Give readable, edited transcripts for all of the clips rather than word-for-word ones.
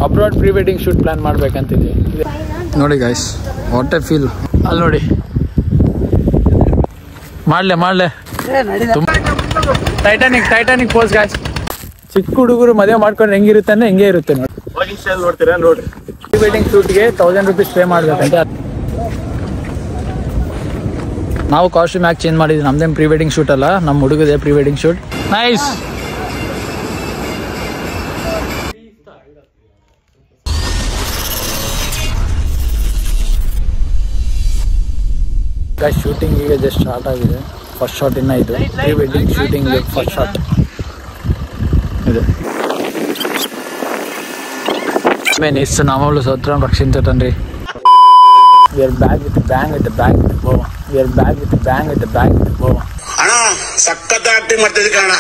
Abroad pre wedding shoot plan ಮಾಡ್ಬೇಕಂತಿದ್ವಿ ನೋಡಿ guys what A feel ಅಲ್ಲಿ ನೋಡಿ ಮಾಡ್ಲೆ ಟೈಟಾನಿಕ್ ಪೋಸ್ ಗಾಯ್ಸ್ ಚಿಕ್ಕ ಹುಡುಗರು ಮದುವೆ ಮಾಡ್ಕೊಂಡ್ರೆ ಹೆಂಗಿರುತ್ತೆ ಅಂದ್ರೆ ಹೆಂಗೆ ಇರುತ್ತೆ ನೋಡ್ತೀರಾ ನೋಡ್ರಿ ಪ್ರೀ ವೆಡ್ಡಿಂಗ್ ಶೂಟ್ಗೆ 1000 ರೂಪೀಸ್ ಪೇ ಮಾಡ್ಬೇಕಂತ ನಾವು ಕಾಸ್ಟ್ಯೂಮ್ ಯಾಕೆ ಚೇಂಜ್ ಮಾಡಿದ್ವಿ ನಮ್ದೇನು ಪ್ರೀ ವೆಡ್ಡಿಂಗ್ ಶೂಟ್ ಅಲ್ಲ ನಮ್ಮ ಹುಡುಗದೇ pre wedding shoot nice shooting ಈಗ ಜಸ್ಟ್ ಸ್ಟಾರ್ಟ್ ಆಗಿದೆ ಫಸ್ಟ್ ಶಾಟ್ ಇನ್ನ ಇದು pre wedding shooting first shot ಇದು ಮೇನ್ ಇಷ್ಟು ನಾಮಗಳು ಸತ್ರ ರಕ್ಷಿಂತನ್ರಿ we are back with the bang with the bag with the bow we are back with the bang with the bag with the bow ಅಣ್ಣ ಸಕ್ಕತ್ತ acting ಮಾಡ್ತಿದ್ದೆ ಕಣ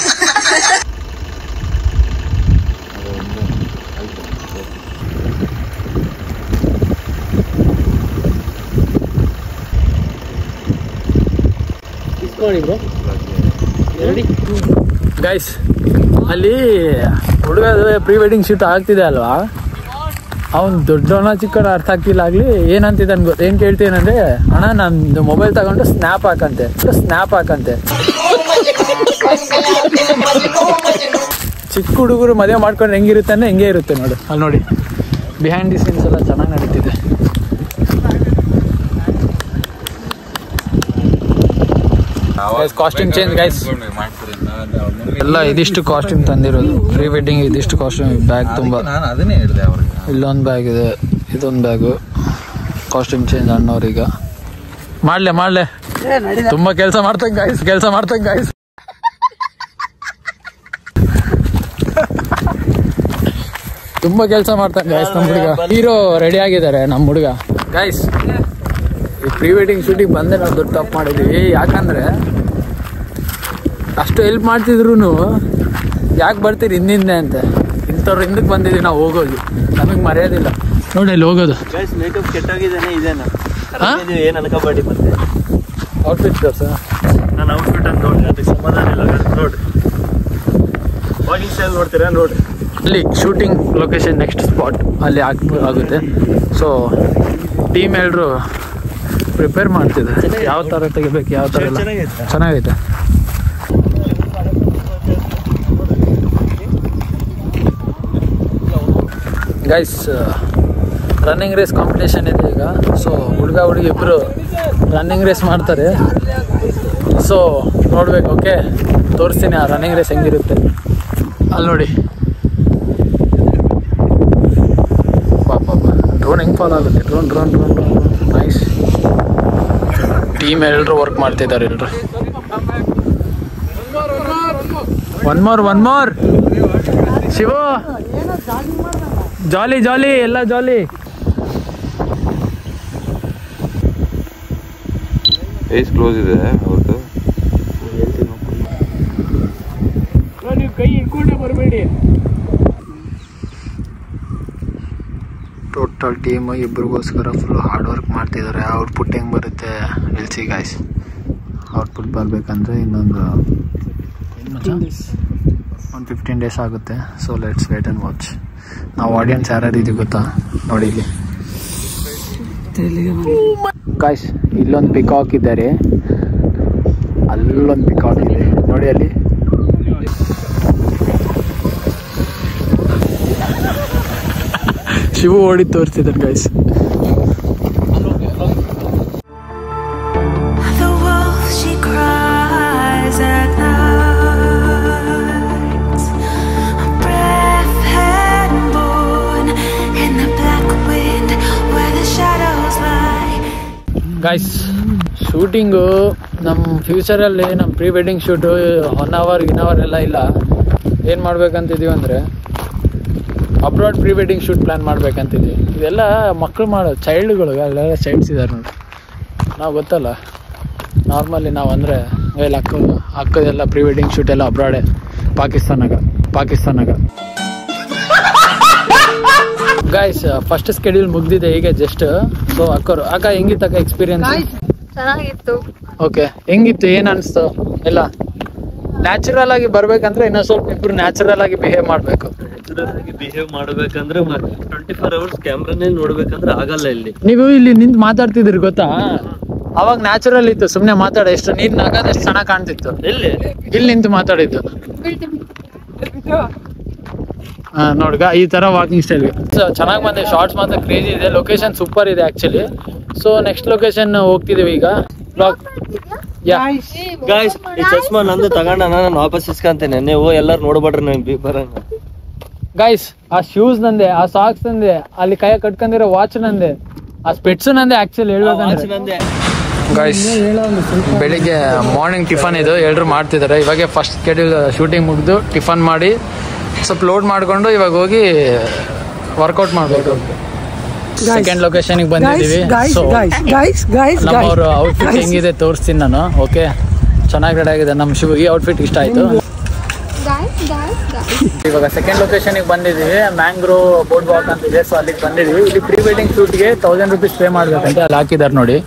guys ಅಲ್ಲಿ ಹುಡುಗ pre wedding shoot ಆಗ್ತಿದೆ ಅಲ್ವಾ ಅವ್ನು ದೊಡ್ಡವನ ಚಿಕ್ಕವನ ಅರ್ಥ ಆಗ್ತಿಲ್ಲ ಆಗ್ಲಿ ಏನಂತಿದ್ದಾನೆ ಏನ್ ಕೇಳ್ತೀನಂದ್ರೆ ಅಣ್ಣ ನಮ್ದು ಮೊಬೈಲ್ ತಗೊಂಡು ಸ್ನ್ಯಾಪ್ ಹಾಕಂತೆ ಚಿಕ್ಕ ಹುಡುಗರು ಮದುವೆ ಮಾಡ್ಕೊಂಡ್ರೆ ಹೆಂಗಿರುತ್ತೆ ಅಂದ್ರೆ ಹೆಂಗೆ ಇರುತ್ತೆ ನೋಡು ಅಲ್ಲಿ ನೋಡಿ ಬಿಹೈಂಡ್ ದಿ ಸೀನ್ಸ್ ಎಲ್ಲ ಚೆನ್ನಾಗಿ ನಡೀತಿದೆ ಕಾಸ್ಟ್ಯೂಮ್ ಚೇಂಜ್ ಗೈಸ್ ಎಲ್ಲ ಇದಿಷ್ಟು ಕಾಸ್ಟ್ಯೂಮ್ ತಂದಿರೋದು ಪ್ರೀ ವೆಡ್ಡಿಂಗ್ ಇದಿಷ್ಟು ಕಾಸ್ಟ್ಯೂಮ್ ಬ್ಯಾಗ್ ತುಂಬಾ ಅದನ್ನೇ ಹೇಳಿದೆ ಅವ್ರಿಗೆ ಇಲ್ಲೊಂದು ಬ್ಯಾಗ್ ಇದೆ ಇದೊಂದು ಬ್ಯಾಗು ಕಾಸ್ಟ್ಯೂಮ್ ಚೇಂಜ್ ಅಣ್ಣವ್ರೀಗ ಮಾಡ್ಲೆ ತುಂಬಾ ಕೆಲಸ ಮಾಡ್ತಂಗ ಗಾಯ್ಸ್ ತುಂಬಾ ಕೆಲಸ ಮಾಡ್ತಂಗ ಗಾಯ್ಸ್ ನಮ್ಮ ಹುಡುಗ ಹೀರೋ ರೆಡಿ ಆಗಿದ್ದಾರೆ ನಮ್ಮ ಹುಡುಗ ಗಾಯ್ಸ್ ಈ ಪ್ರೀ ವೆಡ್ಡಿಂಗ್ ಶೂಟಿಂಗ್ ಬಂದೆ ನಾವು ದೊಡ್ಡ ತಪ್ಪು ಮಾಡಿದ್ವಿ ಯಾಕಂದ್ರೆ ಅಷ್ಟು ಹೆಲ್ಪ್ ಮಾಡ್ತಿದ್ರು ಯಾಕೆ ಬರ್ತೀರಿ ಹಿಂದಿಂದೆ ಅಂತ ಇಂಥವ್ರು ಹಿಂದಕ್ಕೆ ಬಂದಿದ್ದೀವಿ ನಾವು ಹೋಗೋದು ನಮಗೆ ಮರ್ಯಾದಿಲ್ಲ ನೋಡಿ ಅಲ್ಲಿ ಹೋಗೋದು ಮೇಕಪ್ ಕೆಟ್ಟಾಗಿದ್ದೇನೆ ಇದೇನಾ ಏನು ಅನ್ಕೋಬೇಡಿ ಮತ್ತೆ ಔಟ್ಫಿಟ್ ಸರ್ ನಾನು ಔಟ್ಫಿಟ್ ಅಂತ ನೋಡಿ ಅದಕ್ಕೆ ಸಮಾಧಾನ ಇಲ್ಲ ನೋಡ್ರಿ ವಾಕಿಂಗ್ ಸ್ಟೈಲ್ ನೋಡ್ತೀರಾ ನೋಡ್ರಿ ಅಲ್ಲಿ ಶೂಟಿಂಗ್ ಲೊಕೇಶನ್ ನೆಕ್ಸ್ಟ್ ಸ್ಪಾಟ್ ಅಲ್ಲಿ ಆಗುತ್ತೆ ಸೊ ಟೀಮ್ ಎಲ್ಲರೂ ಪ್ರಿಪೇರ್ ಮಾಡ್ತಿದ್ದಾರೆ ಯಾವ ಥರ ತೆಗಿಬೇಕು ಯಾವ ಥರ ಎಲ್ಲ ಚೆನ್ನಾಗೈತೆ ಗೈಸ್ ರನ್ನಿಂಗ್ ರೇಸ್ ಕಾಂಪಿಟೇಷನ್ ಇದೆ ಈಗ ಸೊ ಹುಡುಗ ಹುಡುಗಿ ಇಬ್ಬರು ರನ್ನಿಂಗ್ ರೇಸ್ ಮಾಡ್ತಾರೆ ಸೊ ನೋಡ್ಬೇಕು ಓಕೆ ತೋರಿಸ್ತೀನಿ ಆ ರನ್ನಿಂಗ್ ರೇಸ್ ಹೆಂಗಿರುತ್ತೆ ಅಲ್ಲಿ ನೋಡಿ ಡ್ರೋನ್ ಹೆಂಗೆ ಫಾಲೋ ಆಗುತ್ತೆ ಡ್ರೋನ್ ನೈಸ್ ಟೀಮ್ ಎಲ್ಲರೂ ವರ್ಕ್ ಮಾಡ್ತಿದ್ದಾರೆ ಎಲ್ಲರೂ ಒನ್ ಮೋರ್ ಶಿವು ಜಾಲಿ ಎಲ್ಲ ಜಾಲಿ ಏಜ್ ಕ್ಲೋಸ್ ಇದೆ ಹೌದು ನೀವು ಕೈ ಇಟ್ಕೊಂಡೆ ಬರಬೇಡಿ ಟೋಟಲ್ ಟೀಮ್ ಇಬ್ಬರಿಗೋಸ್ಕರ ಫುಲ್ ಹಾರ್ಡ್ ವರ್ಕ್ ಮಾಡ್ತಿದ್ದಾರೆ ಔಟ್ಪುಟ್ ಹೆಂಗೆ ಬರುತ್ತೆ ಎಲ್ಸಿ ಗಾಯ್ಸ್ ಔಟ್ಪುಟ್ ಬರಬೇಕಂದ್ರೆ ಇನ್ನೊಂದು 15 ಡೇಸ್ ಆಗುತ್ತೆ so let's wait and watch ನಾವು ಆಡಿಯನ್ಸ್ ಯಾರ್ಯಾರು ಇದೀವಿ ಗೊತ್ತಾ ನೋಡಿ ಇಲ್ಲಿ ಗಾಯ್ಸ್ ಇಲ್ಲೊಂದು ಪಿಕಾಕ್ ಇದ್ದಾರೆ ಅಲ್ಲೊಂದು ಪಿಕಾಕ್ ಇದೆ ನೋಡಿ ಅಲ್ಲಿ ಶಿವು ಓಡಿ ತೋರಿಸ್ತಿದ್ದಾರೆ ಗಾಯ್ಸ್ ಗಾಯ್ಸ್ ಶೂಟಿಂಗು ನಮ್ಮ ಫ್ಯೂಚರಲ್ಲಿ ನಮ್ಮ ಪ್ರೀ ವೆಡ್ಡಿಂಗ್ ಶೂಟು 1 ಅವರ್ ಎಲ್ಲ ಇಲ್ಲ ಏನು ಮಾಡ್ಬೇಕಂತಿದ್ದೀವಿ ಅಂದರೆ abroad pre wedding shoot plan ಮಾಡ್ಬೇಕಂತಿದ್ವಿ ಇದೆಲ್ಲ ಮಕ್ಕಳು ಮಾಡೋ ಚೈಲ್ಡ್ಗಳು ಅಲ್ಲೆಲ್ಲ ಚೈಲ್ಡ್ಸ್ ಇದ್ದಾರೆ ನೋಡಿ ನಾವು ಗೊತ್ತಲ್ಲ ನಾರ್ಮಲಿ ನಾವು ಅಂದರೆ ಇಲ್ಲಿ ಅಕ್ಕದೆಲ್ಲ ಪ್ರೀ ವೆಡ್ಡಿಂಗ್ ಶೂಟ್ ಎಲ್ಲ ಅಬ್ರಾಡೆ ಪಾಕಿಸ್ತಾನಾಗ ಗಾಯ್ಸ್ ಫಸ್ಟ್ ಸ್ಕೆಡ್ಯೂಲ್ ಮುಗ್ದಿದೆ ಈಗ ಜಸ್ಟ್ ಸೊ ಅಕ್ಕ ಹೆಂಗಿತ್ತು ಎಕ್ಸ್ಪೀರಿಯನ್ಸ್ ಚೆನ್ನಾಗಿತ್ತು ಓಕೆ ಹೆಂಗಿತ್ತು ಏನ್ ಅನ್ಸ್ತು ಎಲ್ಲ ನ್ಯಾಚುರಲ್ ಆಗಿ ಬರ್ಬೇಕಂದ್ರೆ ಇನ್ನೂ ಸ್ವಲ್ಪ ಇಬ್ರು ನ್ಯಾಚುರಲ್ ಆಗಿ ಬಿಹೇವ್ ಮಾಡ್ಬೇಕು ನ್ಯಾಚುರಲ್ ಆಗಿ ಬಿಹೇವ್ ಮಾಡ್ಬೇಕಂದ್ರೆ 24 hours ಕ್ಯಾಮ್ರಾನೇ ನೋಡ್ಬೇಕಂದ್ರೆ ಆಗಲ್ಲ ಇಲ್ಲಿ. ನೀವು ಇಲ್ಲಿ ನಿಂತು ಮಾತಾಡ್ತಿದ್ರಿ ಗೊತ್ತಾ, ಅವಾಗ ನ್ಯಾಚುರಲ್ ಇತ್ತು, ಸುಮ್ನೆ ಮಾತಾಡ ಎಷ್ಟು ನೀನ್ ನಗದಷ್ಟು ಚೆನ್ನಾಗ್ ಕಾಣ್ತಿತ್ತು. ಇಲ್ಲಿ ನಿಂತು ಮಾತಾಡಿದ್ದು ನೋಡ್ಗ ಈ ತರ ವಾಕಿಂಗ್ ಸ್ಟೈಲ್ ಚೆನ್ನಾಗಿ ಬಂದೆ. ಶಾರ್ಟ್ಸ್ ಮಾತ್ರ ಕ್ರೇಜಿ ಇದೆ, ಲೊಕೇಶನ್ ಸೂಪರ್ ಇದೆ ಆಕ್ಚುಲಿ. ಸೊ ನೆಕ್ಸ್ಟ್ ಲೊಕೇಶನ್ ಹೋಗ್ತಿದೀವಿ ಈಗ. ಗಾಯ್ಸ್ ಈ ಚಸ್ಮಾ ನಂದು ತಗೊಂಡ ನಾನು ವಾಪಸ್ ಇಸ್ಕೊಂತೇನೆ, ನೀವು ಎಲ್ಲರೂ ನೋಡ್ಬೇಡ್ರಿ ನಂಗೆ ಬರಂಗ. ಗೈಸ್ ಆ ಶೂಸ್ ನಂದೆ, ಆ ಸಾಕ್ಸ್ ನಂದೆ, ಅಲ್ಲಿ ಕೈ ಕಟ್ಕೊಂಡಿರೋ ವಾಚ್ ನಂದೆ, ಆ ಸ್ಪೆಟ್ಸ್ ನಂದೆ ಆಕ್ಚುಲಿ ಹೇಳ್ಬೇಕಂದ್ರೆ. ಗೈಸ್ ಬೆಳಿಗ್ಗೆ ಮಾರ್ನಿಂಗ್ ಟಿಫನ್ ಇದು ಎಲ್ಲರೂ ಮಾಡ್ತಿದ್ದಾರೆ. ಇವಾಗ ಫಸ್ಟ್ ಶೆಡ್ಯೂಲ್ ಶೂಟಿಂಗ್ ಮುಗಿದು ಟಿಫನ್ ಮಾಡಿ ಸ್ವಲ್ಪ ಲೋಡ್ ಮಾಡ್ಕೊಂಡು ಇವಾಗ ಹೋಗಿ ವರ್ಕೌಟ್ ಮಾಡ್ಬೇಕು. ಸೆಕೆಂಡ್ ಲೊಕೇಶನ್ಗೆ ಬಂದಿದ್ದೀವಿ. ಸೊ ನಮ್ಮವ್ರ ಔಟ್ಫಿಟ್ ಹೆಂಗಿದೆ ತೋರಿಸ್ತೀನಿ ನಾನು. ಓಕೆ, ಚೆನ್ನಾಗಿ ರೆಡಿ ಆಗಿದೆ. ನಮ್ಮ ಶಿವ ಈ ಔಟ್ಫಿಟ್ ಇಷ್ಟ ಆಯ್ತು. ಇವಾಗ ಸೆಕೆಂಡ್ ಲೊಕೇಶನ್ಗೆ ಬಂದಿದ್ದೀವಿ. ಮ್ಯಾಂಗ್ರೋ ಬೋರ್ಡ್ ವಾಕ್ ಅಂತ ಇದೆ, ಸೊ ಅಲ್ಲಿಗೆ ಬಂದಿದ್ದೀವಿ. ಇಲ್ಲಿ ಪ್ರೀ ವೆಡ್ಡಿಂಗ್ ಶೂಟ್ಗೆ 1000 rupees ಪೇ ಮಾಡ್ಬೇಕಂತೆ ಅಲ್ಲಿ ಹಾಕಿದ್ದಾರೆ ನೋಡಿ.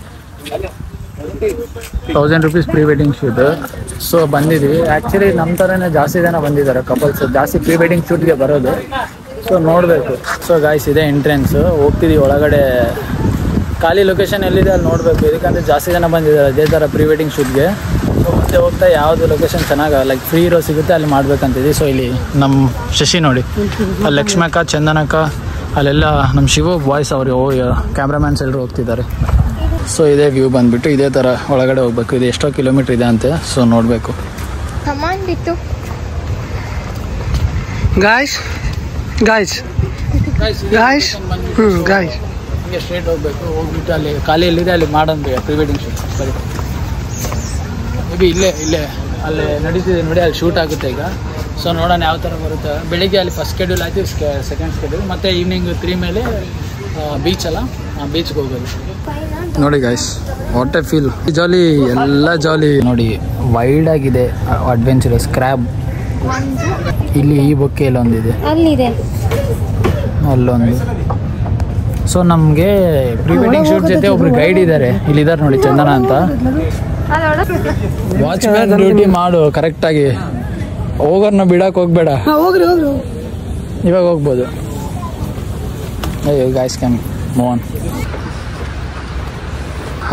1000 rupees pre wedding shoot. So ಬಂದಿದ್ದೀವಿ. ಆ್ಯಕ್ಚುಲಿ ನಮ್ಮ ಥರನೇ ಜಾಸ್ತಿ ಜನ ಬಂದಿದ್ದಾರೆ ಕಪಲ್ಸ್, ಜಾಸ್ತಿ ಪ್ರೀ ವೆಡ್ಡಿಂಗ್ ಶೂಟ್ಗೆ ಬರೋದು. ಸೊ ನೋಡಬೇಕು. ಸೊ ಗಾಯ್ಸ್ ಇದೆ ಎಂಟ್ರೆನ್ಸ್, ಹೋಗ್ತಿದ್ದೀವಿ ಒಳಗಡೆ. ಖಾಲಿ ಲೊಕೇಶನ್ ಎಲ್ಲಿದೆ ಅಲ್ಲಿ ನೋಡಬೇಕು, ಇದಕ್ಕಂದ್ರೆ ಜಾಸ್ತಿ ಜನ ಬಂದಿದ್ದಾರೆ ಅದೇ ಥರ ಪ್ರೀ ವೆಡ್ಡಿಂಗ್ ಶೂಟ್ಗೆ. ಸೊ ಮುಂದೆ ಹೋಗ್ತಾ ಯಾವುದು ಲೊಕೇಶನ್ ಚೆನ್ನಾಗಿ ಲೈಕ್ ಫ್ರೀ ಇರೋ ಸಿಗುತ್ತೆ ಅಲ್ಲಿ ಮಾಡ್ಬೇಕಂತಿದ್ವಿ. ಸೊ ಇಲ್ಲಿ ನಮ್ಮ ಶಶಿ ನೋಡಿ, ಅಲ್ಲಿ ಲಕ್ಷ್ಮಕ್ಕ, ಚಂದನಕ್ಕ, ಅಲ್ಲೆಲ್ಲ ನಮ್ಮ ಶಿವು ಬಾಯ್ಸ್ ಅವರು ಕ್ಯಾಮ್ರಾಮ್ಯಾನ್ಸ್ ಎಲ್ಲರೂ ಹೋಗ್ತಿದ್ದಾರೆ. ಸೊ ಇದೇ ವ್ಯೂ ಬಂದುಬಿಟ್ಟು ಇದೇ ಥರ ಒಳಗಡೆ ಹೋಗ್ಬೇಕು. ಇದು ಎಷ್ಟೋ ಕಿಲೋಮೀಟ್ರ್ ಇದೆ ಅಂತೆ, ಸೊ ನೋಡಬೇಕು. ಗಾಯ್ಸ್ ಹಿಂಗೆ ಸ್ಟ್ರೇಟ್ ಹೋಗ್ಬೇಕು. ಹೋಗ್ಬಿಟ್ಟು ಅಲ್ಲಿ ಖಾಲಿ ಎಲ್ಲಿದೆ ಅಲ್ಲಿ ಮಾಡಂತೆ ಪ್ರೀ ವೆಡ್ಡಿಂಗ್ ಶೂಟ್. ಸರಿ, ಮೇ ಬಿ ಇಲ್ಲೇ ಅಲ್ಲಿ ನಡೀತಿದೆ ನೋಡಿ, ಅಲ್ಲಿ ಶೂಟ್ ಆಗುತ್ತೆ ಈಗ. ಸೊ ನೋಡೋಣ ಯಾವ ಥರ ಬರುತ್ತೆ. ಬೆಳಿಗ್ಗೆ ಅಲ್ಲಿ ಫಸ್ಟ್ ಶೆಡ್ಯೂಲ್ ಆಯ್ತು, ಸೆಕೆಂಡ್ ಶೆಡ್ಯೂಲ್, ಮತ್ತು ಈವ್ನಿಂಗ್ 3 ಮೇಲೆ ಬೀಚ್ ಅಲ್ಲ, ಬೀಚ್ಗೆ ಹೋಗೋದು. ನೋಡಿ ಗಾಯ್ಸ್, ವಾಟ್ ಎ ಫೀಲ್. ಜಾಲಿ, ಎಲ್ಲ ಜಾಲಿ ನೋಡಿ. ವೈಡ್ ಆಗಿದೆ, ಅಡ್ವೆಂಚರಸ್. ಕ್ರ್ಯಾಬ್ ಇಲ್ಲಿ ಈ ಬೊಕ್ಕೆ ಇಲ್ಲೊಂದಿದೆ, ಅಲ್ಲೊಂದು. ಸೊ ನಮಗೆ ಪ್ರೀ ವೆಡ್ಡಿಂಗ್ ಶೂಟ್ ಜೊತೆ ಒಬ್ರು ಗೈಡ್ ಇದ್ದಾರೆ, ಇಲ್ಲಿದ್ದಾರೆ ನೋಡಿ, ಚಂದನ ಅಂತ. ವಾಚ್ಮ್ಯಾನ್ ಡ್ಯೂಟಿ ಮಾಡು ಕರೆಕ್ಟಾಗಿ. ಹೋಗೋರ್ನ ಬಿಡಕ್ಕೆ ಹೋಗ್ಬೇಡ, ಇವಾಗ ಹೋಗ್ಬೋದು. ಗಾಯ್ಸ್ ಕ್ಯಾನ್ ಮೋಹನ್